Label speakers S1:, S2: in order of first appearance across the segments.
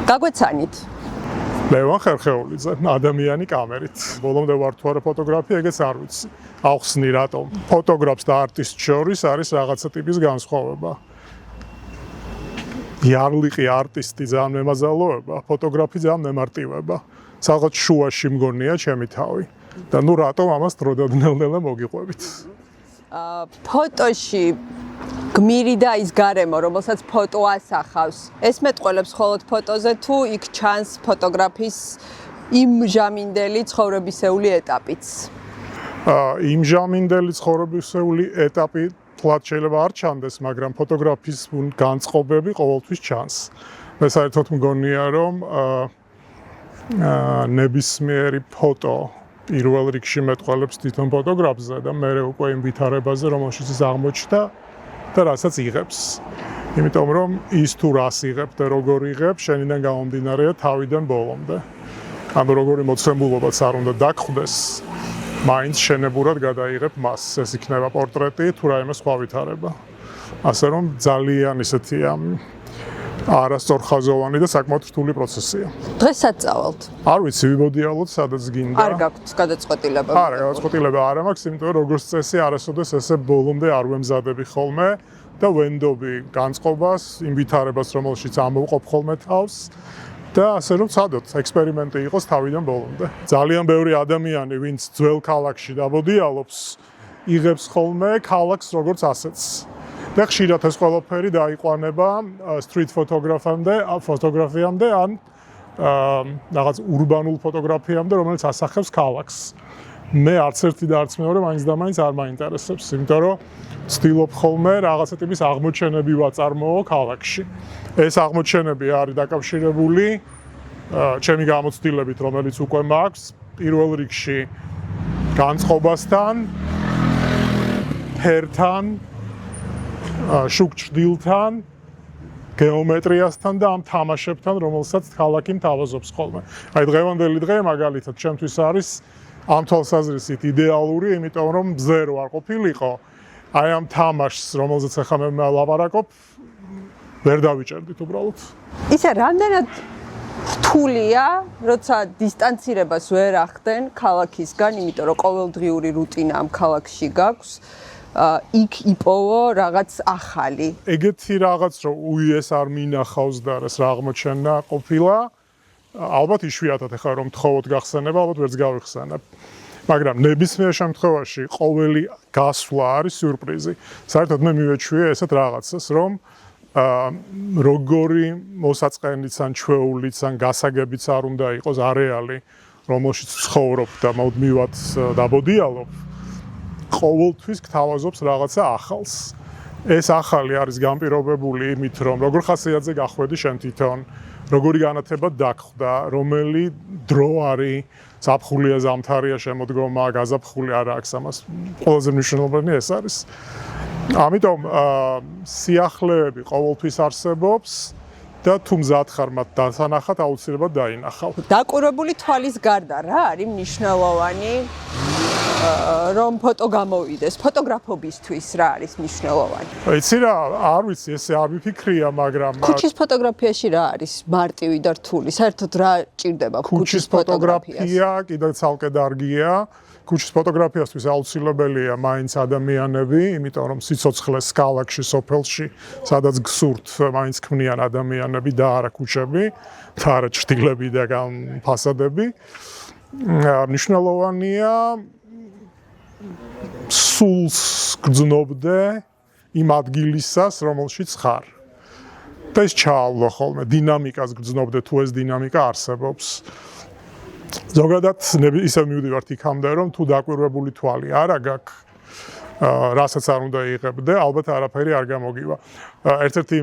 S1: გაგვეცანით.
S2: ლევან ხერხეულიძე, ადამიანი კამერით. ბოლომდე ვარ თუ არა ფოტოგრაფი, ეგეც არ ვიცი. ახსნი რატომ. ფოტოგრაფს და არტისტს შორის არის რაღაცა ტიპის განსხვავება. იარლიყი არტისტი ძალიან მემაზალოება, ფოტოგრაფი ძალიან მემარტივება. სადღაც შუაში მგონია ჩემი თავი. და ნუ რატომ ამას დროდადნელნელა მოგიყვებით.
S1: ფოტოში გმირი და ის გარემო, რომელსაც ფოტო ასახავს. ეს მეტყველებს მხოლოდ ფოტოზე თუ იქ ჩანს ფოტოგრაფის იმჟამინდელი ცხოვრებისეული ეტაპიც.
S2: იმჟამინდელი ცხოვრებისეული ეტაპი თლად შეიძლება არ ჩანდეს, მაგრამ ფოტოგრაფის განწყობები ყოველთვის ჩანს. მე საერთოდ მგონია, რომ ნებისმიერი ფოტო პირველ რიგში მეტყველებს თვითონ ფოტოგრაფზე და მე უკვე იმ ვითარებაზე, რომელშიც ის აღმოჩნდა და რასაც იღებს. იმიტომ რომ ის თუ რას იღებ და როგორ იღებ, შენიდან გამომდინარეა თავიდან ბოლომდე. ანუ როგორი მოცემულობაც არ უნდა დაგხვდეს, მაინც შენებურად გადაიღებ მას. ეს იქნება პორტრეტი თუ რაიმე სხვა ვითარება. ასე რომ ძალიან ისეთია არასწორხაზოვანი და საკმაოდ რთული პროცესია.
S1: დღეს სად წავალთ?
S2: არ ვიცი, ვიბოდიალოთ, სადაც გინდა.
S1: არ გაქვთ გადაწყვეტილება?
S2: არა, გადაწყვეტილება არ მაქვს, იმიტომ რომ როგორც წესი არასოდეს ესე ბოლომდე არ ვემზადები ხოლმე და ვენდობი განწყობას, იმ ვითარებას, რომელშიც ამოვყოფ ხოლმე თავს და ასე რომ ცადოთ, ექსპერიმენტი იყოს თავიდან ბოლომდე. ძალიან ბევრი ადამიანი, ვინც ძველ ქალაქში დაბოდიალობს, იღებს ხოლმე ქალაქს როგორც ასეთს. და ხშირად ეს ყველაფერი დაიყვანება სტრიტ ფოტოგრაფიამდე ან რაღაც ურბანულ ფოტოგრაფიამდე, რომელიც ასახავს ქალაქს. მე არც ერთი და არც მეორე მაინც და მაინც არ მაინტერესებს, იმიტომ რომ ვცდილობ ხოლმე რაღაცა ტიპის აღმოჩენები ვაწარმოო ქალაქში. ეს აღმოჩენები არის დაკავშირებული ჩემი გამოცდილებით, რომელიც უკვე მაქვს, პირველ რიგში განწყობასთან, ფერთან, შუქჭდილთან, გეომეტრიასთან და ამ თამაშებთან, რომელსაც ქალაქი მთავაზობს ხოლმე. აი დღევანდელი დღე მაგალითად ჩემთვის არის ამ თვალსაზრისით იდეალური, იმიტომ რომ მზე რო არ ყოფილიყო, აი ამ თამაშს, რომელზეც ახლა მე ვლაპარაკობ, ვერ დავიჭერდით უბრალოდ.
S1: ისე რამდენად რთულია, როცა დისტანცირებას ვერ ახდენ ქალაქისგან, იმიტომ რომ ყოველდღიური რუტინა ამ ქალაქში გაქვს. იქ იპოვო რაღაც ახალი.
S2: ეგეთი რაღაც რომ უიეს არ მინახავს და ეს რა აღმოჩენა ყოფილა, ალბათ იშვიათად ახლა რომ თხოვოთ გახსენება, ალბათ ვერც გავიხსენებ. მაგრამ ნებისმიერ შემთხვევაში ყოველი გასვლა არის სიურპრიზი. საერთოდ მე მივეჩვიე ესეთ რაღაცას, რომ როგორი მოსაწყენიც ან ჩვეულიც ან გასაგებიც არ უნდა იყოს არეალი, რომელშიც ცხოვრობ და მუდმივად დაბოდიალობ. ყოველთვის გთავაზობს რაღაცა ახალს. ეს ახალი არის განპირობებული იმით, რომ როგორ ხასიათზე გახვედი შენ თვითონ, როგორი განათება დაგხვდა, რომელი დრო არის, ზაფხულია, ზამთარია, შემოდგომა, გაზაფხული არა აქვს ამას. ყველაზე მნიშვნელოვანი ეს არის. ამიტომ სიახლეები ყოველთვის არსებობს და თუ მზად ხარ მათ დასანახად, აუცილებლად დაინახავ.
S1: დაკვირვებული თვალის გარდა რა არის მნიშვნელოვანი? რომ ფოტო გამოვიდეს, ფოტოგრაფობისთვის რა არის მნიშვნელოვანი?
S2: იცი რა, არ ვიცი, ესე არ ვიფიქრია, მაგრამ
S1: ქუჩის ფოტოგრაფიაში რა არის მარტივი და რთული? საერთოდ რა ჭირდება ქუჩის ფოტოგრაფია?
S2: კიდევ ცალკე დარგია. ქუჩის ფოტოგრაფიასთვის აუცილებელია მაინც ადამიანები, იმიტომ რომ სიცოცხლეს ქალაქში, სოფელში, სადაც გსურთ, მაინც ქმნიან ადამიანები და არა ქუჩები, და არა ჭრილები და ფასადები. მნიშვნელოვანია სულს გრძნობდე იმ ადგილისას, რომელშიც ხარ. და ეს ჩაალო ხოლმე, დინამიკას გრძნობდე, თუ ეს დინამიკა არსებობს. ზოგადად ისე მივდივართ იქამდე, რომ თუ დაკვირვებული თვალი არა გაქვს, რასაც არ უნდა იღებდე, ალბათ არაფერი არ გამოგივა. ერთ-ერთი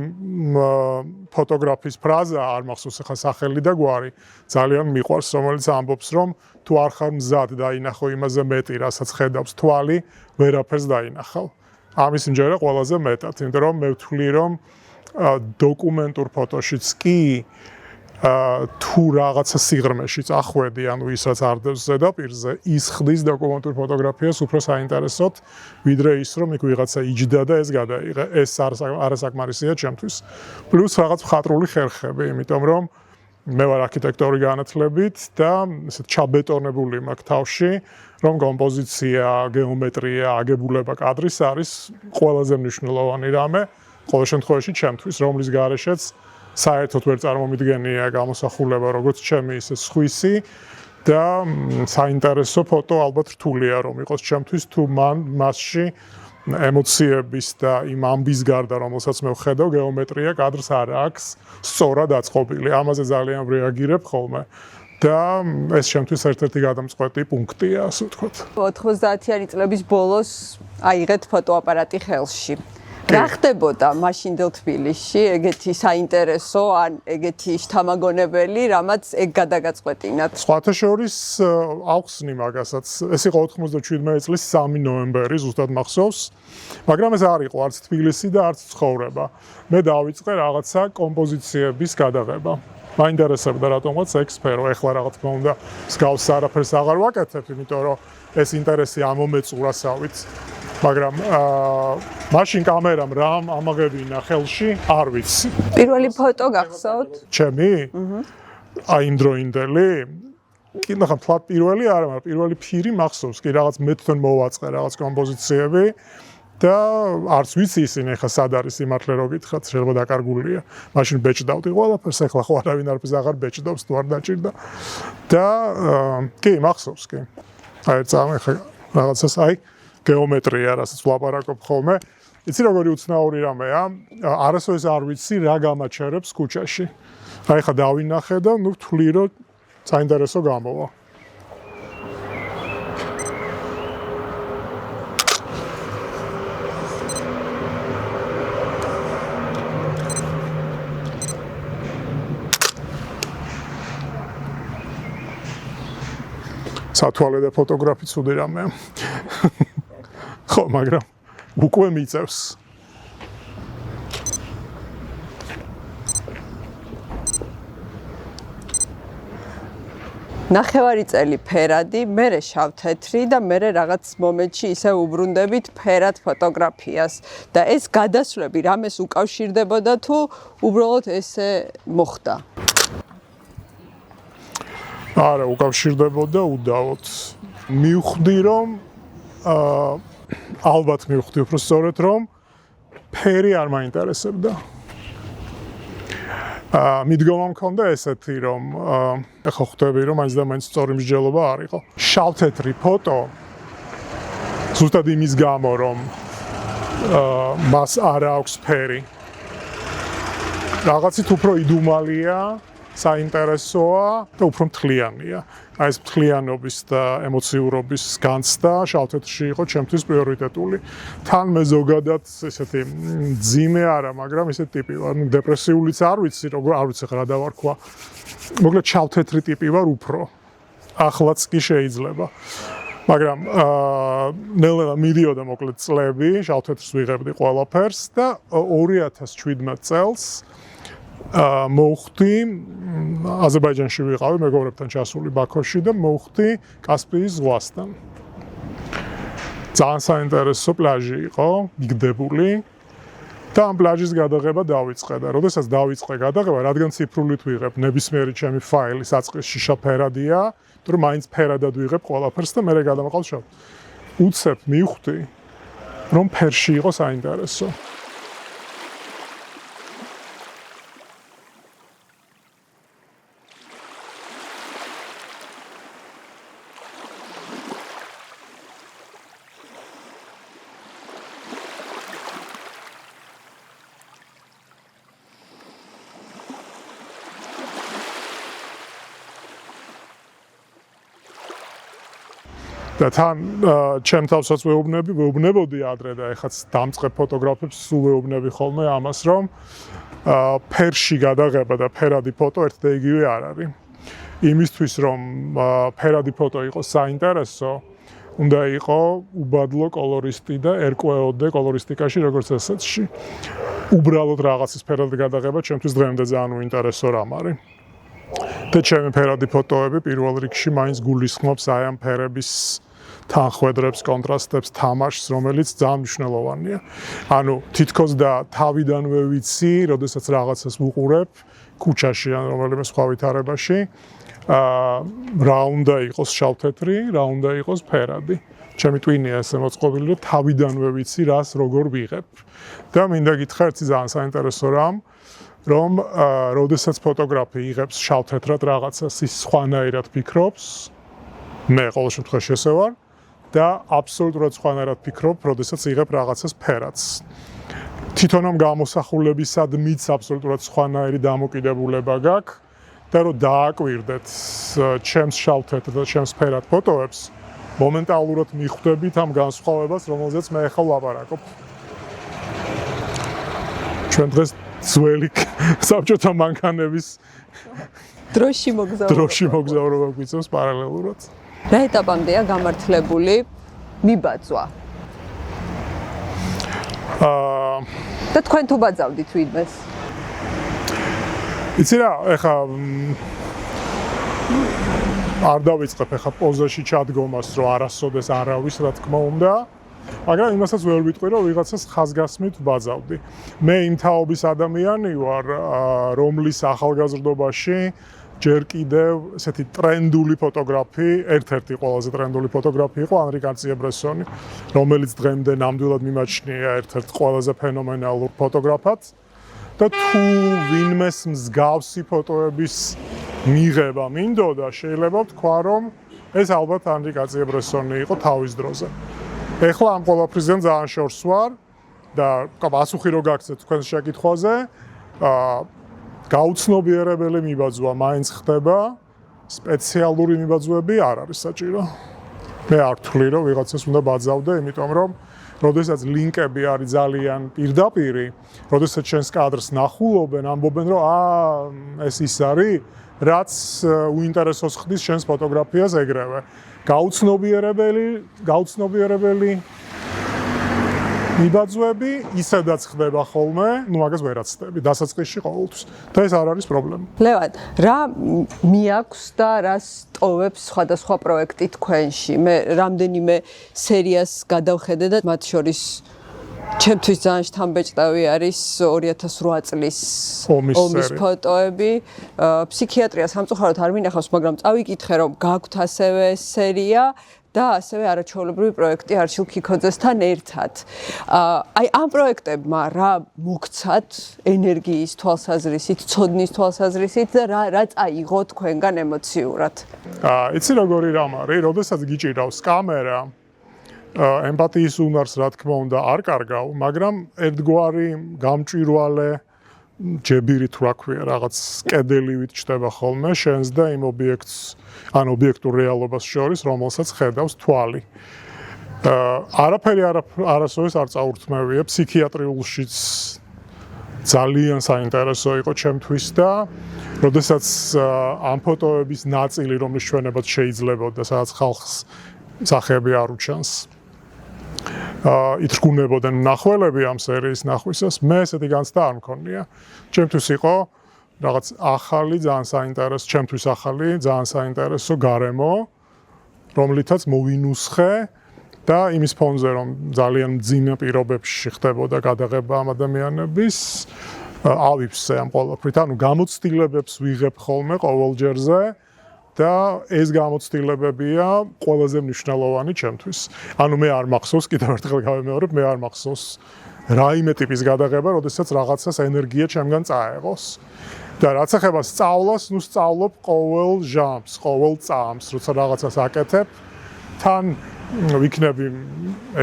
S2: ფოტოგრაფის ფრაზა, არ მახსოვს ახლა სახელი და გვარი, ძალიან მიყვარს, რომელიც ამბობს, რომ თუ არ ხარ მზად დაინახო იმაზე მეტი, რასაც ხედავს თვალი, ვერაფერს დაინახავ. ამის მჯერა ყველაზე მეტად, იმიტომ რომ მე ვთვლი, რომ დოკუმენტურ ფოტოშიც კი თუ რაღაცა სიღრმეში წახვედი, ანუ ის რაც არ დევს ზედაპირზე, ის ხდის დოკუმენტურ ფოტოგრაფიას უფრო საინტერესოდ, ვიდრე ის რომ იქ ვიღაცა იჯდა და ეს გადაიღე. ეს არასაკმარისია ჩემთვის. პლუს რაღაც მხატვრული ხერხები, იმიტომ რომ მე ვარ არქიტექტორი განათლებით და ესეთ ჩაბეტონებული მაქვს თავში, რომ კომპოზიცია, გეომეტრია, აგებულება კადრის არის ყველაზე მნიშვნელოვანი რამე, ყოველ შემთხვევაში ჩემთვის, რომლის გარეშეც საერთოდ ვერ წარმომიდგენია გამოსახულება, როგორც ჩემი, ისე სხვისი და საინტერესო ფოტო ალბათ რთულია რომ იყოს ჩემთვის, თუ მასში ემოციების და იმ ამბის გარდა, რომელსაც მე ვხედავ, გეომეტრია კადრს არ აქვს სწორად აწყობილი. ამაზე ძალიან რეაგირებ ხოლმე. და ეს შემთხვევით ერთ-ერთი გადამწყვეტი პუნქტია, ასე ვთქვათ.
S1: 90-იანი წლების ბოლოს აიღეთ ფოტოაპარატი ხელში. რა ხდებოდა მაშინდელ თბილისში, ეგეთი საინტერესო, ან ეგეთი შთამაგონებელი, რამაც ეგ გადაგაწყვეტინათ?
S2: სხვათა შორის ავხსნი მაგასაც. ეს იყო 97 წლის 3 ნოემბერი, ზუსტად მახსოვს. მაგრამ ეს არ იყო არც თბილისი და არც ცხოვრება. მე დავიწყე რაღაცა კომპოზიციების გადაღება. მაინტერესებდა რატომღაც ეგ სფერო. ეხლა რა თქმა უნდა, მსგავს არაფერს აღარ ვაკეთებ, იმიტომ რომ ეს ინტერესი ამომეწურასავით. მაგრამ მაშინ კამერამ რამ ამაღებინა ხელში, არ ვიცი.
S1: პირველი ფოტო გახსოვთ?
S2: ჩემი? აი იმ დროინდელი? კი, ნახა, ფლატ პირველი არა, მაგრამ პირველი ფირი მახსოვს, კი რაღაც მე თვითონ მოვაწყე რაღაც კომპოზიციები და არც ვიცი ისინი ხა სად არის იმართლე რო გითხრათ, შეიძლება დაკარგულია. მაშინ ბეჭდავდი ყველაფერს, ეხლა ხო არავინ არაფერს აღარ ბეჭდავს, თუ არ დაჭირდა. და კი, მახსოვს, კი. აი წამეხე რაღაცას აი გეომეტრია, რასაც ვლაპარაკობ ხოლმე. იცი როგორი უცნაური რამეა? არასოდეს არ ვიცი რა გამაჩერებს ქუჩაში. აი ხა დავინახე და ნუ ვთვლი რომ საინტერესო გამოვა. სათვალე და ფოტოგრაფი ცუდი რამეა. ხო, მაგრამ უკვე მიწევს.
S1: ნახევარი წელი ფერადი, მერე შავ-თეთრი და მერე რაღაც მომენტში ისე უბრუნდებით ფერად ფოტოგრაფიას და ეს გადასვლები რამეს უკავშირდებოდა თუ უბრალოდ ესე მოხდა?
S2: არა, უკავშირდებოდა უდავოდ. მივხვდი რომ ალბათ მივხვდი უფრო სწორედ რომ ფერი არ მაინტერესებდა. მიდგომა მქონდა ესეთი რომ ახლა ხვდები რომ მაინც და მაინც სწორი მსჯელობა არ იყო. შავ-თეთრი ფოტო ზუსტად იმის გამო რომ მას არ აქვს ფერი. რაღაცით უფრო იდუმალია, საინტერესოა და უფრო მთლიანია. აი ეს მთლიანობის და ემოციურობის განცდა შავ-თეთრში იყო ჩემთვის პრიორიტეტული. თან მე ზოგადად ესეთი ძიმე არა, მაგრამ ესეთი ტიპი ვარ. ნუ დეპრესიულიც არ ვიცი, როგორ არ ვიცი რა დავარქვა. მოკლედ შავ-თეთრი ტიპი ვარ უფრო. ახლაც კი შეიძლება. მაგრამ ნელა მიდიოდა მოკლედ წლები, შავ-თეთრს ვიღებდი ყველაფერს და 2017 წელს მოვხვდი აზერბაიჯანში ვიყავი მეგობრებთან ჩასული ბაქოში და მოვხვდი კასპიის ზღვასთან. ძალიან საინტერესო პლაჟი იყო, მიგდებული და ამ პლაჟის გადაღება დავიწყე და როდესაც დავიწყე გადაღება, რადგან ციფრულით ვიღებ ნებისმიერი ჩემი ფაილი საწყისში შაფერადია, თუ მაინც ფერადად ვიღებ ყველაფერს და მე გადამაყავ შავ. უცებ მივხვდი რომ ფერში იყო საინტერესო. და თან ჩემ თავსაც ვეუბნებოდი ადრე და ეხაც დამწყებ ფოტოგრაფებს სულ ვეუბნები ხოლმე ამას რომ ფერში გადაღება და ფერადი ფოტო ერთ და იგივე არ არის. იმისთვის რომ ფერადი ფოტო იყოს საინტერესო, უნდა იყო უბადლო კოლორისტი და ერკვეოდე კოლორისტიკაში როგორც ესეთში. უბრალოდ რაღაცის ფერადი გადაღება ჩემთვის დღემდე ძალიან უინტერესო რამ არის. და ჩემი ფერადი ფოტოები პირველ რიგში მაინც გულისხმობს აი ამ ფერების თანხვედრებს, კონტრასტებს, თამაშს, რომელიც ძალიან მნიშვნელოვანია. ანუ თითქოს და თავიდანვე ვიცი, როდესაც რაღაცას ვუყურებ, ქუჩაში ან რომელიმე სხვა ვითარებაში რა უნდა იყოს შავთეთრი, რა უნდა იყოს ფერადი. ჩემი ტვინია ესე მოწყობილი, რომ თავიდანვე ვიცი რას როგორ ვიღებ. და მინდა გითხრა ერთი ძალიან საინტერესო რამ, რომ როდესაც ფოტოგრაფი იღებს შავთეთრად რაღაცას, ის სხვანაირად ფიქრობს. მე ყოველ შემთხვევაში ესე ვარ და აბსოლუტურად სხვანაირად ფიქრობ, როდესაც იღებ რაღაცას ფერადს. თვითონ ამ გამოსახულებისადმიც აბსოლუტურად სხვანაირი დამოკიდებულება გაქვს და რომ დააკვირდეთ ჩემს შავთეთრ და ჩემს ფერად ფოტოებს, მომენტალურად მიხვდებით ამ განსხვავებას, რომელზეც მე ახლა ვლაპარაკობ. ჩვენ დღეს ძველი საბჭოთა მანქანების
S1: დროში
S2: მოგზაურობა გვიწევს პარალელურად.
S1: რა ეტაპამდეა გამართლებული მიბაძვა? და თქვენ თუ ბაძავდით ვინმეს?
S2: იცი რა, ეხა არ დავიწყებ ეხა პოზაში ჩადგომას, რომ არასოდეს არავის რა თქმა უნდა, მაგრამ იმასაც ვერ ვიტყვი, რომ ვიღაცას ხაზგასმით ვბაძავდი. მე იმ თაობის ადამიანი ვარ, რომლის ახალგაზრდობაში ჯერ კიდევ ესეთი ტრენდული ფოტოგრაფი, ერთ-ერთი ყველაზე ტრენდული ფოტოგრაფი იყო ანრი კარტიე-ბრესონი, რომელიც დღემდე ნამდვილად მიმაჩნია ერთ-ერთ ყველაზე ფენომენალურ ფოტოგრაფად. და თუ ვინმეს მსგავსი ფოტოების მიღება მინდოდა, შეიძლება ვთქვა, რომ ეს ალბათ ანრი კარტიე-ბრესონი იყო თავის დროზე. ეხლა ამ ყველაფრისგან ძალიან შორს ვარ და პასუხი რო გაგცეთ თქვენს შეკითხვაზე, გაუცნობიერებელი მიბაძვა მაინც ხდება, სპეციალური მიბაძვები არ არის საჭირო. მე არ ვთვლი, რომ ვიღაცას უნდა ბაძავდე, იმიტომ რომ როდესაც ლინკები არის ძალიან პირდაპირი, როდესაც ჩვენს კადრს ნახულობენ, ამბობენ, რომ ეს ის არის, რაც უინტერესოს ხდის ჩვენს ფოტოგრაფიას ეგრევე. გაუცნობიერებელი მიბაძვები ისედაც ხდება ხოლმე, მაგას ვერ აცდები, დასაწყისში ყოველთვის. და ეს არ არის პრობლემა.
S1: ლევან, რა მიაქვს და რას ტოვებს სხვადასხვა პროექტი თქვენში? მე რამდენიმე სერიას გადავხედე და მათ შორის ჩემთვის ძალიან შთამბეჭდავი არის 2008 წლის ომის ფოტოები. ფსიქიატრია სამწუხაროდ არ მინახავს, მაგრამ წავიკითხე, რომ გაქვთ ასევე სერია და ასევე არაჩვეულებრივი პროექტი არშილ ქიქოძესთან ერთად. აი ამ პროექტებმა რა მოგცათ ენერგიის თვალსაზრისით, ცოდნის თვალსაზრისით და რა წაიღო თქვენგან ემოციურად?
S2: იცი როგორი რამ არის, როდესაც გიჭირავს კამერა, ემპათიის უნარს რა თქმა უნდა არ კარგავ, მაგრამ ერთგვარი გამჭვირვალე ჯებირი თუ რა ქვია, რაღაც კედელივით ჩდება ხოლმე შენს და იმ ობიექტს, ან ობიექტურ რეალობას შორის, რომელსაც ხედავს თვალი. არაფერი არასოდეს არ წაურთმევია, ფსიქიატრიულშიც ძალიან საინტერესო იყო ჩემთვის და როდესაც ამ ფოტოების ნაწილი, რომლის ჩვენებაც შეიძლებოდა, სადაც ხალხს სახეები არ უჩანს, ითრგუნებოდნენ მნახველები ამ სერიის ნახვისას, მე ესეთი განცდა არ მქონია. ჩემთვის იყო რაღაც ახალი, ძალიან საინტერესო, ჩემთვის ახალი, ძალიან საინტერესო გარემო, რომლითაც მოვინუსხე და იმის ფონზე, რომ ძალიან მძიმე პირობებში ხდებოდა გადაღება ამ ადამიანების, ავიფსე ამ ყველაფრით, ანუ გამოცდილებებს ვიღებ ხოლმე ყოველ ჯერზე. და ეს გამოცდილებებია ყველაზე მნიშვნელოვანი ჩემთვის. ანუ მე არ მახსოვს, კიდევ ერთხელ გავიმეორებ, მე არ მახსოვს რაიმე ტიპის გადაღება, როდესაც რაღაცას ენერგია ჩემგან წაეღოს. და რაც ეხება სწავლას, ნუ სწავლობ ყოველ ჟამს, ყოველ წამს, როცა რაღაცას აკეთებ, თან ვიქნები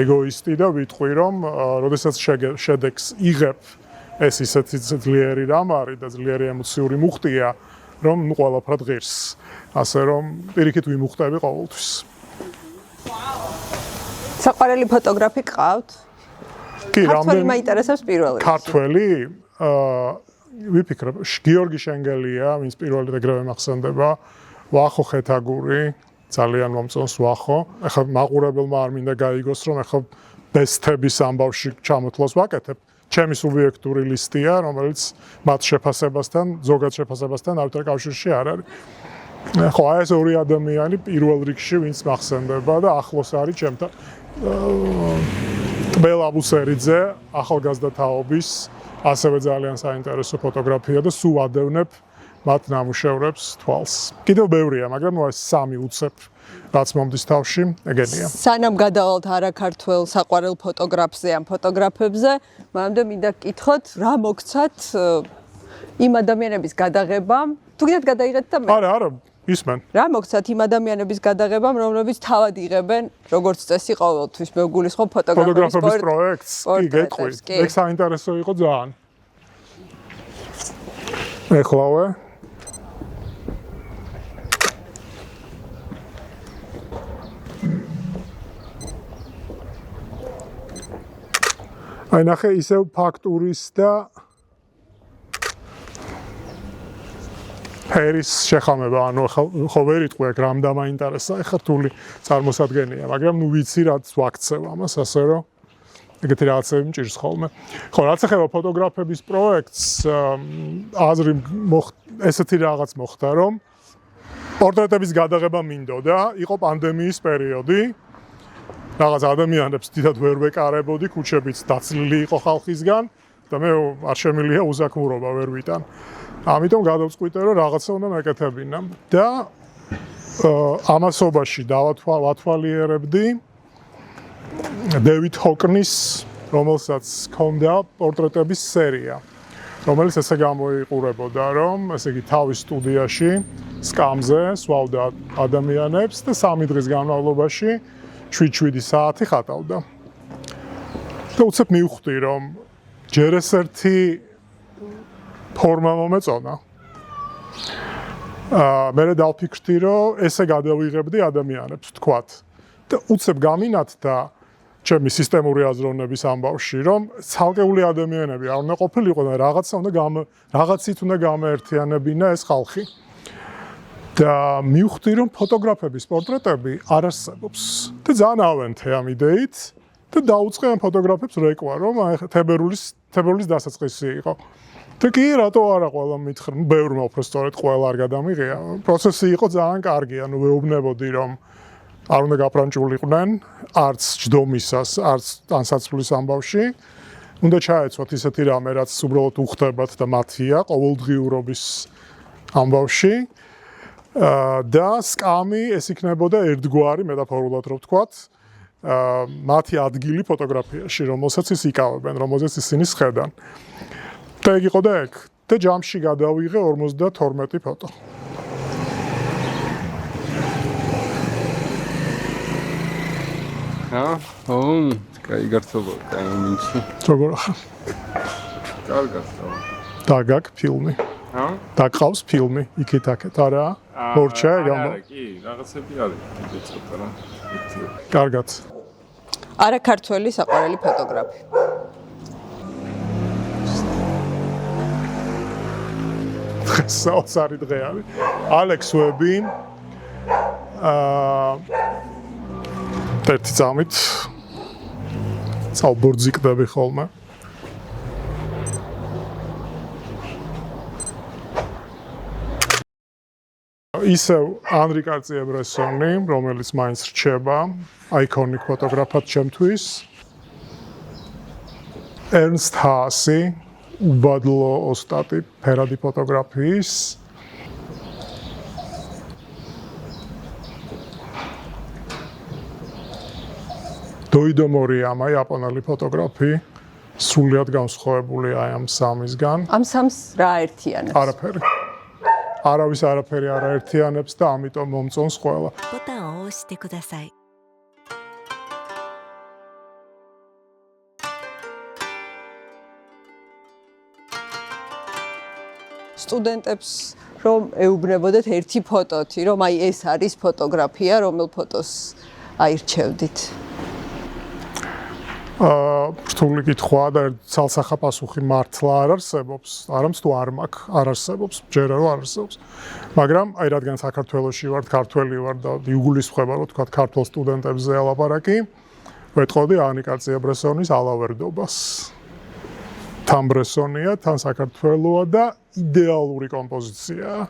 S2: ეგოისტი და ვიტყვი, რომ როდესაც შედეგს იღებ, ეს ისეთი ძლიერი რამ არის და ძლიერი ემოციური მუხტია, რომ ნუ ყველაფრად ღირს. ასე რომ პირიქით ვიმუხტები ყოველთვის.
S1: საყვარელი ფოტოგრაფი გყავთ?
S2: კი,
S1: ქართველი მაინტერესებს პირველი.
S2: ქართველი? ვიფიქრებ, გიორგი შენგელია, ვინც პირველი ეგრევე მახსენდება, ვახო ხეთაგური, ძალიან მომწონს ვახო. ეხლა მაყურებელმა არ მინდა გაიგოს, რომ ეხლა ბესტების ამბავში ჩამოთვლას ვაკეთებ. ჩემი სუბიექტური ლისტია, რომელიც მათ შეფასებასთან, ზოგად შეფასებასთან არავითარ კავშირში არ არის. ხო, აი ეს ორი ადამიანი პირველ რიგში ვინც მახსენდება და ახლოს არის ჩემთან. ტბელ აბუსერიძე, ახალგაზრდა თაობის, ასევე ძალიან საინტერესო ფოტოგრაფია და სულ ადევნებ მათ ნამუშევრებს თვალს. კიდევ ბევრია, მაგრამ ეს სამი უცებ რაც მომდის თავში, ეგენია.
S1: სანამ გადავალთ არაქართველ საყვარელ ფოტოგრაფზე ან ფოტოგრაფებზე, მანამდე მინდა გკითხოთ, რა მოგცათ იმ ადამიანების გადაღებამ, თუ კიდევ გადაიღეთ და მე.
S2: არა, ისმენ.
S1: რა მოგცათ იმ ადამიანების გადაღებამ, რომლებიც თავად იღებენ, როგორც წესი ყოველთვის, მე ვგულისხმობ
S2: ფოტოგრაფების პროექტს, კი გეტყვი. ეგ საინტერესო იყო ძალიან. ეხლავე აი ნახე ისევ ფაქტურის და ფერის შეხამება, ანუ ხო ვერ იტყვი აქ რამ დამაინტერესა, ეხლა რთული წარმოსადგენია, მაგრამ ნუ ვიცი რაც ვაქცევ ამას, ასე რომ ეგეთი რაღაცები მჭირს ხოლმე. ხო, რაც ეხება ფოტოგრაფების პროექტს, აზრი ესეთი რაღაც მოხდა, რომ პორტრეტების გადაღება მინდოდა, იყო პანდემიის პერიოდი. რაღაც ადამიანებს დიდად ვერ ვეკარებოდი, ქუჩებიც დაცლილი იყო ხალხისგან და მე არ შემილია უსაქმურობა ვერ ვიტან. ამიტომ გადავწყვიტე რომ რაღაცა უნდა მეკეთებინა და ამასობაში დავათვალიერებდი დევიდ ჰოკნის, რომელსაც ჰქონდა პორტრეტების სერია, რომელიც ესე გამოიყურებოდა, რომ ესე იგი თავის სტუდიაში სკამზე სვავდა ადამიანებს და 3 დღის განმავლობაში 7 საათი ხატავდა. და უცებ მივხვდი, რომ ჯერ ეს ერთი ფორმა მომეწონა. მე დავფიქრდი, რომ ესე გადავიღებდი ადამიანებს, თქვათ. და უცებ გამინათდა ჩემი სისტემური აზროვნების ამბავში, რომ ცალკეული ადამიანები არ უნდა ყოფილიყო და რაღაცით უნდა გამაერთიანებინა ეს ხალხი. და მივხვდი, რომ ფოტოგრაფების პორტრეტები არ არსებობს. და ძალიან ავენთე ამ იდეით და დაუწყე ამ ფოტოგრაფებს რეკვა, რომ თებერვლის დასაწყისი იყო. და კი, რატო არა ყველა მითხრა, ბევრმა უბრალოდ ყველა არ გადამიღია. პროცესი იყო ძალიან კარგი, ანუ ვეუბნებოდი, რომ არ უნდა გაფრანჭულიყვნენ, არც ჯდომისას, არც ანსაცმლის ამბავში. უნდა ჩაეცვათ ისეთი რამე, რაც უბრალოდ უხდებათ და მათია ყოველდღიურობის ამბავში. და სკამი ეს იქნებოდა ერთგვარი, მეტაფორულად რო ვთქვათ, მათი ადგილი ფოტოგრაფიაში, რომელსაც ის იკავებენ, რომელზეც ისინი სხედან. და ეგ იყო და ეგ. და ჯამში გადავიღე 52 ფოტო.
S3: კაი გართობა, კაი მინჩი.
S2: როგორ ახლა?
S3: კარგად.
S2: დაგაკ ფილმი. დაგყავს ფილმი, იქით-აქეთ, არა? მორჩა,
S3: არა, კი, რაღაცები არის, ცოტა რა.
S2: კარგად.
S1: არაქართველი საყვარელი ფოტოგრაფი.
S2: საოცარი დღე არის. ალექს ვები ერთი წამით წავბორძიკდები ხოლმე. ისევ ანრი კარციე-ბრესონი, რომელიც მაინც რჩება აიკონიკ ფოტოგრაფად ჩემთვის. ერნსტ ჰაასი, უბადლო ოსტატი ფერადი ფოტოგრაფიის. დოიდო მორიამა, იაპონელი ფოტოგრაფი, სრულიად განსხვავებული აი ამ სამისგან.
S1: ამ სამს რა ერთიანებს?
S2: არაფერი. არავის არაფერი არ აერთიანებს და ამიტომ მომწონს ყველა.
S4: ボタンを押してください。
S1: სტუდენტებს რომ ეუბნებოდეთ ერთი ფოტოთი, რომ აი ეს არის ფოტოგრაფია, რომელ ფოტოს აირჩევდით?
S2: რთული კითხვა და ცალსახა პასუხი მართლა არ არსებობს, არამც თუ არ მაქვს, არ არსებობს, ჯერა რომ არ არსებობს. მაგრამ აი რადგან საქართველოში ვარ, ქართველი ვარ და იგულისხმება რომ თქვა ქართულ სტუდენტებზე ელაპარაკი, ვეტყოდი ანი კარციე-ბრესონის ალავერდობას. თან ბრესონია, თან საქართველოა და იდეალური კომპოზიციაა.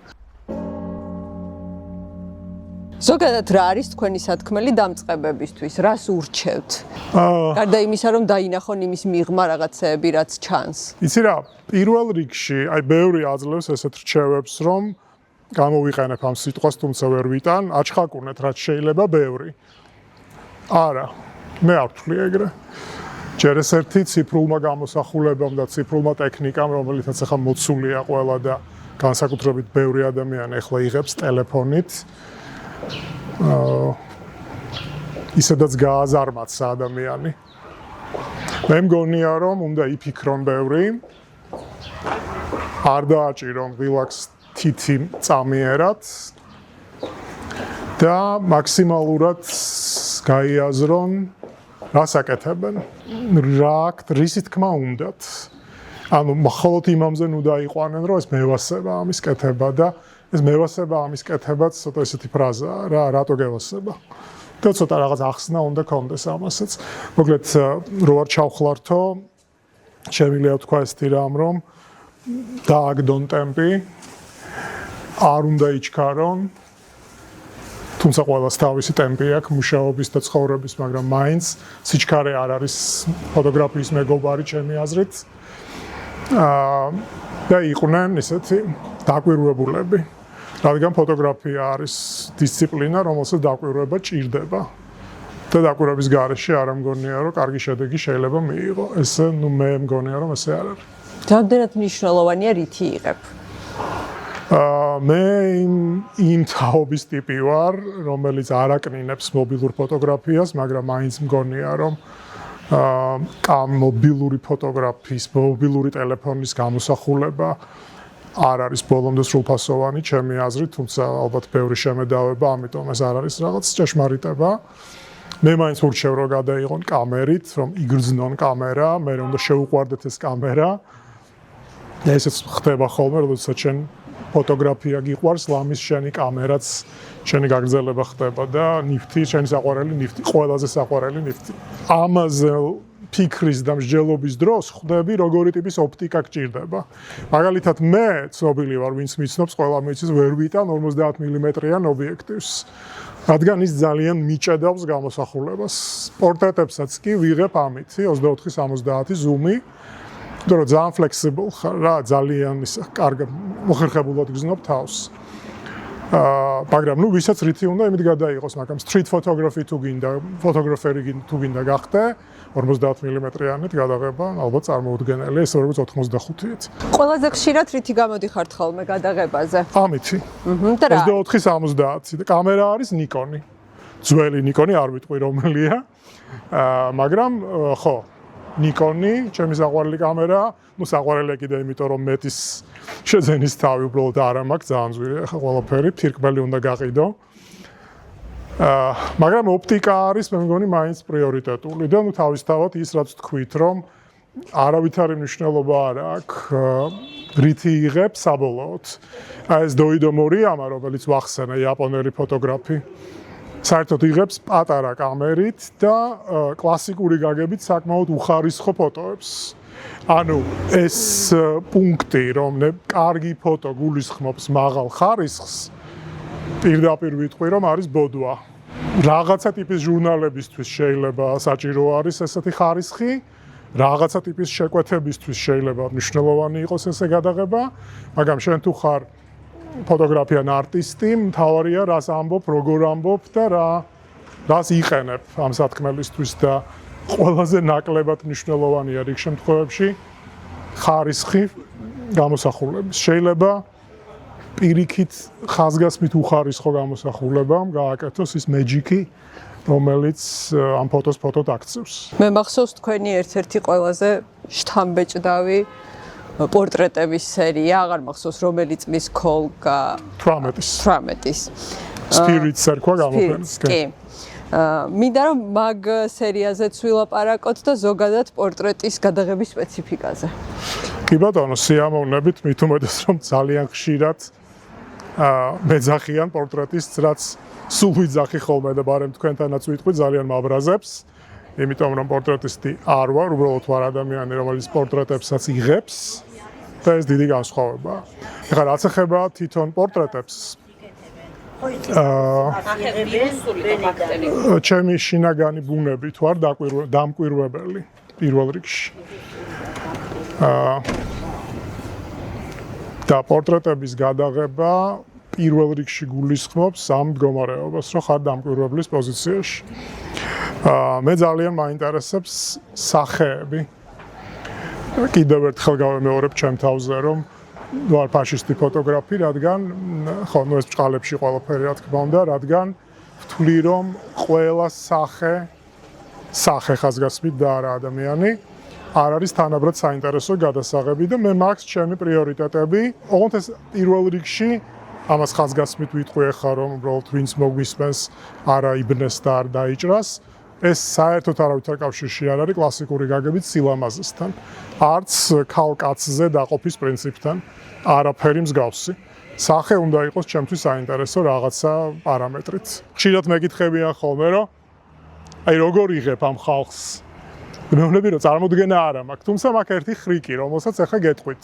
S1: ზოგადად რა არის თქვენი სათქმელი დამწყებებისთვის? რას ურჩევთ? გარდა იმისა, რომ დაინახონ იმის მიღმა რაღაცეები, რაც ჩანს.
S2: იცი რა, პირველ რიგში, აი ბევრი აძლევს ესეთ რჩევებს, რომ გამოვიყენებ ამ სიტყვას, თუმცა ვერ ვიტან, აჩხაკუნეთ, რაც შეიძლება ბევრი. არა, მე არ ვთვლი ეგრე. ჯერ ეს ერთი ციფრულმა გამოსახულებამ და ციფრულმა ტექნიკამ, რომელიცაც ახლა მოცულია ყველა და განსაკუთრებით ბევრი ადამიანი ახლა იღებს ტელეფონით. ისედაც გააზარმაց ადამიანი. მე მგონია, რომ უნდა იფიქრონ ბევრი. არ დააჭირონ ღილაკს თითი წამიერად და მაქსიმალურად გაიაზრონ რას აკეთებენ. რისი თქმა უნდათ. ანუ მხოლოდ იმამზე ნუ დაიყვანენ, რომ ეს მევასება ამის კეთება და ეს მევასება ამის კეთებაც ცოტა ესეთი ფრაზაა რა, რატო გევასება? და ცოტა რაღაც ახსნა უნდა კონდეს ამასაც. მოკლედ რო არ ჩავხლართო, შემიძლია თქვა ესეთი რამ, რომ დააგდონ ტემპი, არ უნდა იჩქარონ, თუმცა ყველას თავისი ტემპი აქვს მუშაობის და ცხოვრების, მაგრამ მაინც სიჩქარე არ არის ფოტოგრაფიის მეგობარი ჩემი აზრით. და იყვნენ ისეთი დაკვირვებულები. რადგან ფოტოგრაფია არის დისციპლინა, რომელსაც დაკვირვება ჭირდება. და დაკვირვების გარეშე არ მგონია, რომ კარგი შედეგი შეიძლება მიიღო. ესე, მე მგონია, რომ ესე არ არის.
S1: რამდენად მნიშვნელოვანია რითი იღებ?
S2: მე იმ თაობის ტიპი ვარ, რომელიც არ აკნინებს მობილურ ფოტოგრაფიას, მაგრამ მაინც მგონია, რომ მობილური ფოტოგრაფიის, მობილური ტელეფონის გამოსახულება არ არის ბოლომდე სრულფასოვანი, ჩემი აზრით, თუმცა ალბათ ბევრი შემედავება, ამიტომ ეს არ არის რაღაც ჭეშმარიტება. მე მაინც ურჩევ, რომ გადაიღონ კამერით, რომ იგრძნონ კამერა, მე რომ უნდა შეუყვარდეთ ეს კამერა. და ესეც ხდება ხოლმე, როდესაც შენ ფოტოგრაფია გიყვარს, ლამის შენი კამერაც შენი გაგრძელება ხდება და ნიფტი, შენი საყვარელი ნიფტი, ყველაზე საყვარელი ნიფტი. ამაზე ფიქრის და მსჯელობის დროს ხვდები, როგორი ტიპის ოპტიკა გჭირდება. მაგალითად, მე ცნობილი ვარ, ვინც მიცნობს, ყველა მიცის ვერ ვიტან 50 მმ-იან ობიექტივს. რადგან ის ძალიან მიჭედავს გამოსახულებას. პორტრეტებსაც კი ვიღებ ამითი 24-70 ზუმი. იმიტომ რომ ძალიან flexible ხარ რა, ძალიან კარგად მოხერხებულად გზნობ თავს. მაგრამ ნუ ვისაც რითი უნდა იმით გადაიღოს, მაგრამ street photography თუ გინდა, ფოტოგრაფერი თუ გინდა გახდე, 50 მმ-იანით გადაღება ალბათ წარმოუდგენელია, ეს როგორც 85-ით.
S1: ყველაზე ხშირად რითი გამოდიხართ ხოლმე გადაღებაზე?
S2: ამითი. 24-70 და კამერა არის Nikon-ი. ძველი Nikon-ი არ ვიტყვი რომელია. მაგრამ ხო Nikon-ი, ჩემი საყვარელი კამერა, ну საყვარელია კიდე იმიტომ რომ მეტის შეძენის თავი უბრალოდ არ მაქვს, ძალიან ძვირია ხა ყველაფერი, ფირკბელი უნდა გაყიდო. მაგრამ ოპტიკა არის, მე მგონი, მაინც პრიორიტეტული და ну თავისთავად ის რაც თქვით, რომ არავითარი მნიშვნელობა არ აქვს რითი იღებ საბოლოოდ. აი ეს დოიდო მორიამა, რომელიც ვახსენა, იაპონელი ფოტოგრაფი. საერთოდ იღებს პატარა კამერით და კლასიკური გაგებით საკმაოდ უხარისხო ფოტოებს. ანუ ეს პუნქტი, რომ კარგი ფოტო გულისხმობს მაღალ ხარისხს, პირდაპირ ვიტყვი, რომ არის ბოდვა. რაღაცა ტიპის ჟურნალებისთვის შეიძლება საჭირო არის ესეთი ხარისხი, რაღაცა ტიპის შეკვეთებისთვის შეიძლება მნიშვნელოვანი იყოს ესე გადაღება, მაგრამ შენ თუ ხარ ფოტოგრაფიან არტისტი, მთავარია რას ამბობ, როგორ ამბობ და რას იყენებ ამ სათქმელისთვის და ყველაზე ნაკლებად მნიშვნელოვანია რიგ შემთხვევებში ხარისხი გამოსახულების. შეიძლება პირიქით ხაზგასმით უხარისხო გამოსახულებამ გააკეთოს ის მეჯიკი, რომელიც ამ ფოტოს ფოტოდ აქცევს.
S1: მე მახსოვს თქვენი ერთ-ერთი ყველაზე შთამბეჭდავი პორტრეტების სერია, აღარ მახსოვს რომელი წლის ქოლგა 18-ის.
S2: Spirits ერქვა გამოფენას.
S1: კი. მინდა რომ მაგ სერიაზეც ვილაპარაკოთ და ზოგადად პორტრეტის გადაღების სპეციფიკაზე.
S2: კი ბატონო, სიამოვნებით, მით უმეტეს რომ ძალიან ხშირად მეძახიან პორტრეტის, რაც სულ ვიძახი ხოლმე და ბარემ თქვენთანაც ვიტყვი, ძალიან მაბრაზებს. იმიტომ რომ პორტრეტისტი არ ვარ, უბრალოდ ვარ ადამიანი, რომელიც პორტრეტებსაც იღებს და ეს დიდი განსხვავებაა. ეხლა რაც ეხება თვითონ პორტრეტებს, ჩემი შინაგანი ბუნებით ვარ დამკვირვებელი პირველ რიგში. და პორტრეტების გადაღება პირველ რიგში გულისხმობს ამ მდგომარეობას, რომ ხარ დამკვირვებლის პოზიციაში. მე ძალიან მაინტერესებს სახეები. კიდევ ერთხელ გავემეორებ ჩემ თავზე, რომ ვარ ფაშისტი ფოტოგრაფი, რადგან ხო, ეს ბჭყალებში ყველაფერი რა თქმა უნდა, რადგან ვთვლი, რომ ყველა სახე ხაზგასმით და არა ადამიანი არ არის თანაბრად საინტერესო გადასაღები და მე მაქვს ჩემი პრიორიტეტები. ოღონდ ეს პირველ რიგში ამას ხაზგასმით ვიტყვი ახლა, რომ უბრალოდ ვინც მოგისმენს არა იბნეს და არ დაიჭრას. ეს საერთოდ არავითარ კავშირში არ არის კლასიკური გაგებით სილამაზესთან. არც ქალ-კაცზე დაყოფის პრინციპთან არაფერი მსგავსი. სახე უნდა იყოს ჩემთვის საინტერესო რაღაცა პარამეტრით. ხშირად მეკითხებიან ხოლმე, რომ აი როგორ იღებ ამ ხალხს? მეუბნები, რომ წარმოდგენა არა მაქვს, თუმცა მაქვს ერთი ხრიკი, რომელსაც ახლა გეტყვით.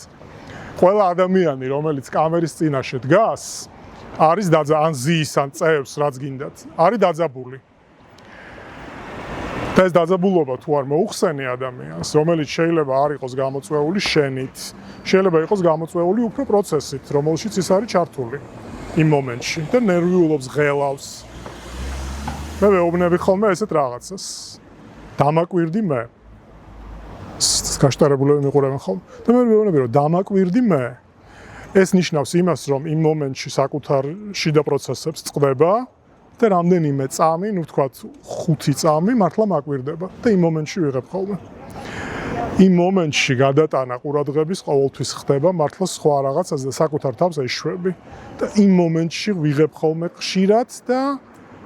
S2: ყველა ადამიანი, რომელიც კამერის წინაშე დგას, არის ან ზის, ან წევს, რაც გინდათ, არის დაძაბული. და ეს დაძაბულობა თუ არ მოუხსენი ადამიანს, რომელიც შეიძლება არ იყოს გამოწვეული შენით, შეიძლება იყოს გამოწვეული უფრო პროცესით, რომელშიც ის არის ჩართული იმ მომენტში და ნერვიულობს, ღელავს. მე მეუბნები ხოლმე ესეთ რაღაცას. დამაკვირდი მე. გაშტარებულები მიყურებენ ხოლმე. და მე მეუბნები, რომ დამაკვირდი მე. ეს ნიშნავს იმას, რომ იმ მომენტში საკუთარ შიდა პროცესებს წყდება და რამდენიმე წამი, ну ვთქვათ 5 წამი მართლა მაკვირდება და იმ მომენტში ვიღებ ხოლმე. იმ მომენტში გადატანა ყურადღების ყოველთვის ხდება მართლა სხვა რაღაცას და საკუთარ თავს ეშვები და იმ მომენტში ვიღებ ხოლმე ხშირად და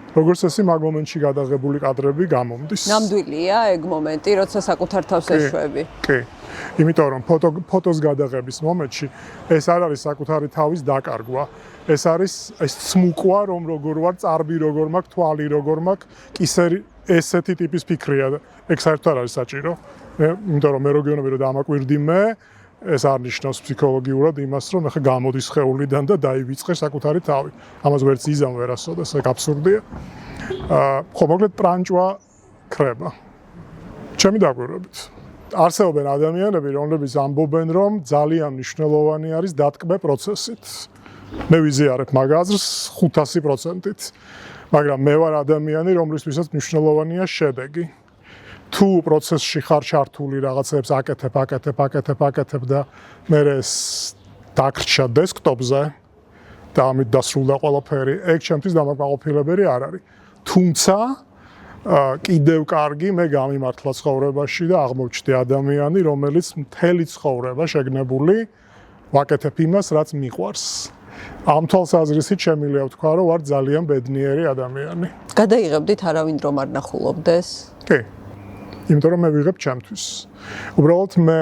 S2: როგორც ესე მაგ მომენტში გადაღებული კადრები გამომდის.
S1: ნამდვილია ეგ მომენტი, როცა საკუთარ თავს ეშვები.
S2: კი. იმიტომ რომ ფოტოს გადაღების მომენტში ეს არ არის საკუთარი თავის დაკარგვა. ეს არის ეს ცმუკვა, რომ როგორ ვარ, წარბი როგორ მაქვს, თვალი როგორ მაქვს, კისერი ესეთი ტიპის ფიქრია. ეგ საერთოდ არ არის საჭირო. იმიტომ რომ მე როგიონები რომ დამაკვირდი მე, ეს არ ნიშნავს ფსიქოლოგიურად იმას, რომ ახლა გამოდის ხეულიდან და დაივიწყე საკუთარი თავი. ამას ვერც იზამ ვერასოდეს, ეგ აბსურდია. ხო, მოკლედ პრანჭვა ქრება. ჩემი დაკვირვებით. არსებობენ ადამიანები, რომლებიც ამბობენ, რომ ძალიან მნიშვნელოვანი არის დატკბე პროცესით. მე ვიზიარებ მაგ აზრს 500%-ით. მაგრამ მე ვარ ადამიანი, რომლისთვისაც მნიშვნელოვანია შედეგი. თუ პროცესში ხარ ჩართული რაღაცებს აკეთებ და მე ეს დაგრჩა დესკტოპზე და ამით დასრულდა ყველაფერი, ეგ ჩემთვის დამაკმაყოფილებელი არ არის. თუმცა კიდევ კარგი მე გამიმართლა ცხოვრებაში და აღმოჩნდი ადამიანი, რომელიც მთელი ცხოვრება შეგნებული ვაკეთებ იმას, რაც მიყვარს. ამ თვალსაზრისით შემიძლია ვთქვა, რომ ვარ ძალიან ბედნიერი ადამიანი.
S1: გადაიღებდით არავინ რომ არ ნახულობდეს?
S2: კი. იმიტომ რომ მე ვიღებ ჩემთვის. უბრალოდ მე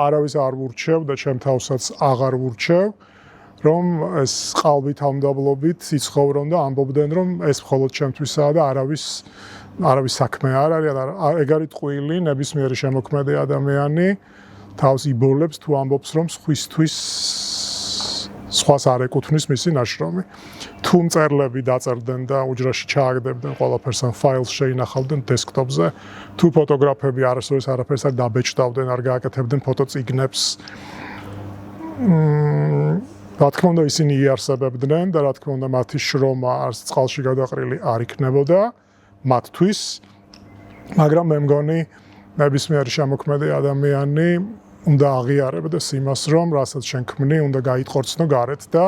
S2: არავის არ ვურჩევ და ჩემ თავსაც აღარ ვურჩევ, რომ ეს ყალბით ამდაბლობით იცხოვრონ და ამბობდნენ, რომ ეს მხოლოდ ჩემთვისაა და არავის საქმე არ არის. ეგ არის ტყუილი, ნებისმიერი შემოქმედი ადამიანი თავს იბოლებს თუ ამბობს, რომ სხვისთვის სხვას არ ეკუთვნის მისი ნაშრომი. თუ მწერლები დაწერდნენ და უჯრაში ჩააგდებდნენ ყველაფერს ან ფაილს შეინახავდნენ დესკტოპზე, თუ ფოტოგრაფები არასდროს არაფერს არ დაბეჭდავდნენ, არ გააკეთებდნენ ფოტოწიგნებს. რა თქმა უნდა ისინი იარსებებდნენ და რა თქმა უნდა მათი შრომა არც წყალში გადაყრილი არ იქნებოდა მათთვის, მაგრამ მე მგონი ნებისმიერი შემოქმედი ადამიანი უნდა აღიარებდეს იმას, რომ რასაც შენ ქმნი, უნდა გაიტყორცნო გარეთ და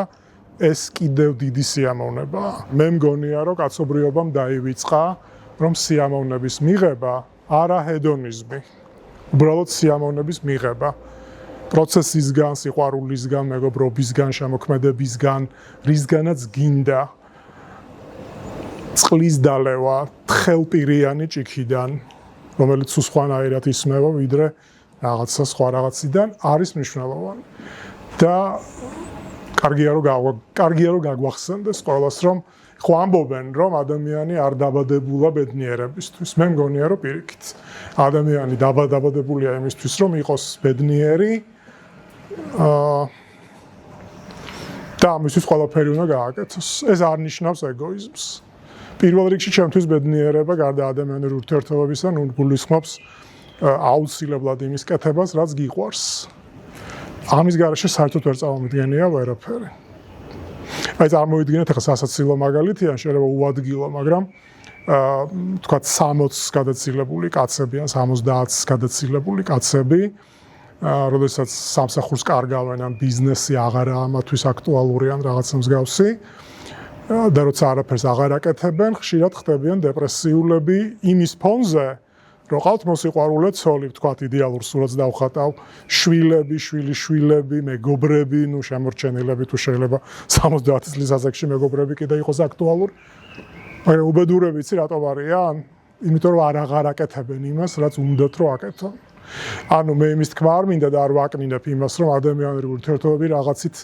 S2: ეს კიდევ დიდი სიამოვნებაა. მე მგონია, რომ კაცობრიობამ დაივიწყა, რომ სიამოვნების მიღება არა ჰედონიზმი, უბრალოდ სიამოვნების მიღება. პროცესისგან, სიყვარულისგან, მეგობრობისგან, შემოქმედებისგან, რისგანაც გინდა წყლის დალევა, თხელპირიანი ჭიქიდან, რომელიც სხვანაირად ისმევა, ვიდრე რაღაცა სხვა რაღაციდან არის მნიშვნელოვანი. და კარგია რომ გაგვახსენდეს ყველას, რომ ხო ამბობენ, რომ ადამიანი არ დაბადებულა ბედნიერებისთვის. მე მგონია, რომ პირიქით. ადამიანი დაბადებულია იმისთვის, რომ იყოს ბედნიერი. და ამისთვის ყველაფერი უნდა გააკეთოს. ეს არ ნიშნავს ეგოიზმს. პირველ რიგში ჩემთვის ბედნიერება გარდა ადამიანური ურთიერთობებისა, ნუ გულისხმობს აუცილებლად იმის კეთებას, რაც გიყვარს. ამის გარეშე საერთოდ ვერ წარმომიდგენია ვერაფერი. აი წარმოვიდგინეთ ახლა სასაცილო მაგალითია, შეიძლება უადგილო, მაგრამ თქვათ 60 გადაცილებული კაცები ან 70 გადაცილებული კაცები, როდესაც სამსახურს კარგავენ ან ბიზნესი აღარა ამათვის აქტუალური ან რაღაცა მსგავსი და როცა არაფერს აღარ აკეთებენ, ხშირად ხდებიან დეპრესიულები იმის ფონზე, რომ ყავთ მოსიყვარულე ცოლი, თქვათ იდეალურ სურათს დავხატავ, შვილები, შვილიშვილები, მეგობრები, ნუ შემორჩენილები თუ შეიძლება 70 წლის ასაკში მეგობრები კიდე იყოს აქტუალური. მაგრამ უბედურები იცი რატომ არიან? იმიტომ რომ აღარ აკეთებენ იმას, რაც უნდათ რომ აკეთონ. ანუ მე იმის თქმა არ მინდა და არ ვაკნინებ იმას, რომ ადამიანური ურთიერთობები რაღაცით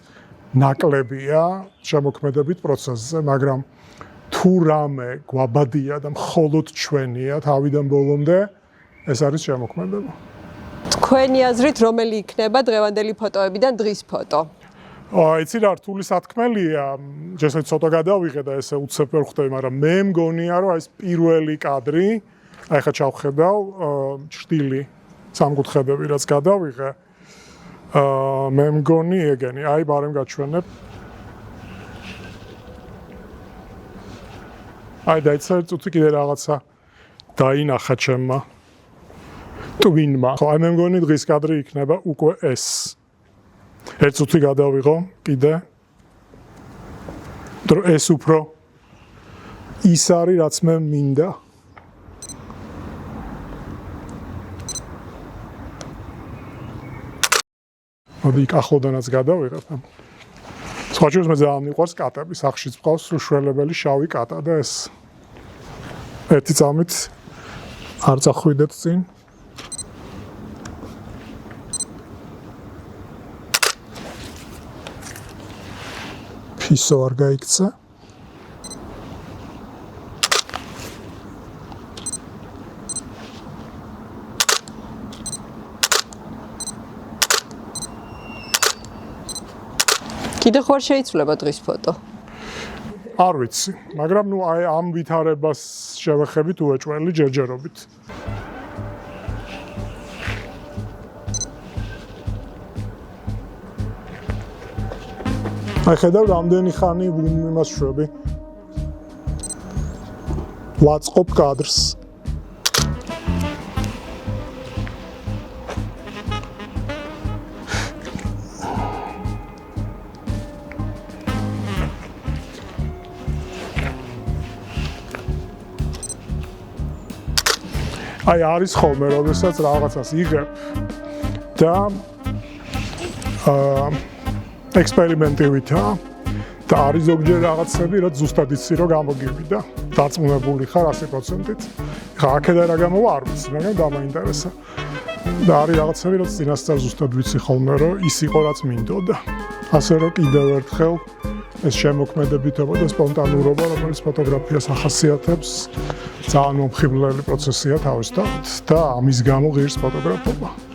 S2: ნაკლებია შემოქმედებით პროცესზე, მაგრამ თუ რამე გვაბადია და მხოლოდ ჩვენია თავიდან ბოლომდე, ეს არის შემოქმედება.
S1: თქვენი აზრით რომელი იქნება დღევანდელი ფოტოებიდან დღის ფოტო?
S2: იცი რა რთული სათქმელია, ჯერ ცოტა გადავიღე და ესე უცებ ვერ ხვდები, მაგრამ მე მგონია რომ ეს პირველი კადრი, აი ხა ჩავხედავ, ჭრტილი სამკუთხედები რაც გადავიღე, მე მგონი ეგენი, აი ბარემ გაჩვენებ. აი დაიწერე წუთი კიდე რაღაცა დაინახა ჩემმა ტვინმა. ხო, აი მე მგონი დღის კადრი იქნება უკვე ეს. ერთ წუთი გადავიღო კიდე. ეს უფრო ის არის რაც მე მინდა. მოდი ახლოდანაც გადავიღებ. სხვა შორის მე ძალიან მიყვარს კატები, სახლშიც მყავს სრულშველებელი შავი კატა და ეს ერთი წამით არ წახვიდეთ წინ. ფისო არ გაიქცა.
S1: კიდე ხوار შეიცვლება დღის ფოტო?
S2: არ ვიცი, მაგრამ ნუ აი ამ ვითარებას შევეხებით უეჭველი ჯერჯერობით. აი ხედავ რამდენი ხანი იმას შვები. ვაწყობ კადრს. აი არის ხოლმე, როდესაც რაღაცას იღებ და ექსპერიმენტივითაა და არის ზოგჯერ რაღაცები, რაც ზუსტად იცი რომ გამოგივიდა. დარწმუნებული ხარ 100%-ით. ხა აქედან რა გამოვა არ ვიცი, მაგრამ დამაინტერესა. და არის რაღაცები, რაც წინასწარ ზუსტად ვიცი ხოლმე, რომ ის იყო რაც მინდოდა. ასე რომ კიდევ ერთხელ ეს შემოქმედებითობა და სპონტანურობა, რომელიც ფოტოგრაფიას ახასიათებს, ძალიან მომხიბლელი პროცესია თავისთავად და ამის გამო ღირს ფოტოგრაფობა.